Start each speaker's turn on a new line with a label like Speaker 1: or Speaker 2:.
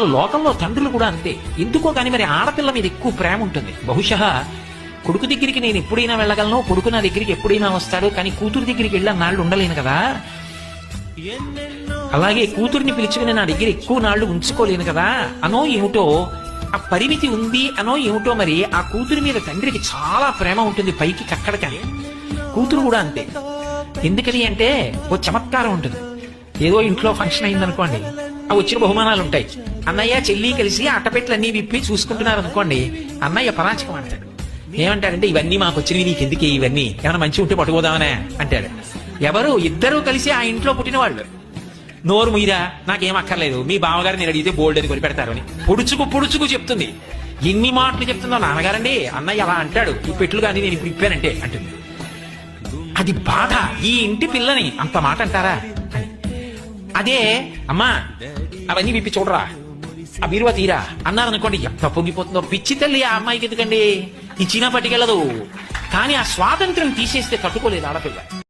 Speaker 1: లోకంలో తండ్రులు కూడా అంతే. ఎందుకో కానీ మరి ఆడపిల్ల మీద ఎక్కువ ప్రేమ ఉంటుంది. బహుశా కొడుకు దగ్గరికి నేను ఎప్పుడైనా వెళ్ళగలను, కొడుకు నా దగ్గరికి ఎప్పుడైనా వస్తాడు, కానీ కూతురు దగ్గరికి వెళ్ళి నాళ్ళు ఉండలేను కదా. అలాగే కూతుర్ని పిలుచుకుని నా దగ్గర ఎక్కువ నాళ్లు ఉంచుకోలేను కదా అనో ఏమిటో, ఆ పరిమితి ఉంది అనో ఏమిటో. మరి ఆ కూతురి మీద తండ్రికి చాలా ప్రేమ ఉంటుంది, పైకి కక్కడకని. కూతురు కూడా అంతే. ఎందుకని అంటే ఓ చమత్కారం ఉంటుంది. ఏదో ఇంట్లో ఫంక్షన్ అయిందనుకోండి, ఆ వచ్చిన బహుమానాలు ఉంటాయి. అన్నయ్య చెల్లి కలిసి అట్టపెట్లన్నీ విప్పి చూసుకుంటున్నారు అనుకోండి, అన్నయ్య పరాచకం అంటాడు. ఏమంటాడంటే, ఇవన్నీ మాకు వచ్చినవి, నీకు ఎందుకే ఇవన్నీ, ఏమైనా మంచి ఉంటే పట్టుకోదామనే అంటాడు. ఎవరు? ఇద్దరూ కలిసి ఆ ఇంట్లో పుట్టిన వాళ్ళు. నోరు మీరా, నాకేం అక్కర్లేదు, మీ బావగారు నేను అడిగితే బోల్డ్ అని కొని పెడతారు అని పొడుచుకు పొడుచుకు చెప్తుంది. ఎన్ని మాటలు చెప్తుందో నాన్నగారండి, అన్నయ్య అలా అంటాడు, ఈ పెట్లు కానీ నేను ఇప్పుడు ఇప్పానంటే అంటుంది. అది బాధ. ఈ ఇంటి పిల్లని అంత మాట అంటారా అని. అదే అమ్మా అవన్నీ విప్పి చూడరా, ఆ బీరువా తీరా అన్నారనుకోండి, ఎంత పొంగిపోతుందో. పిచ్చి తల్లి ఆ అమ్మాయికి ఎందుకండి, ఇచ్చినా పట్టుకెళ్ళదు. కానీ ఆ స్వాతంత్రం తీసేస్తే తట్టుకోలేదు ఆడపిల్ల.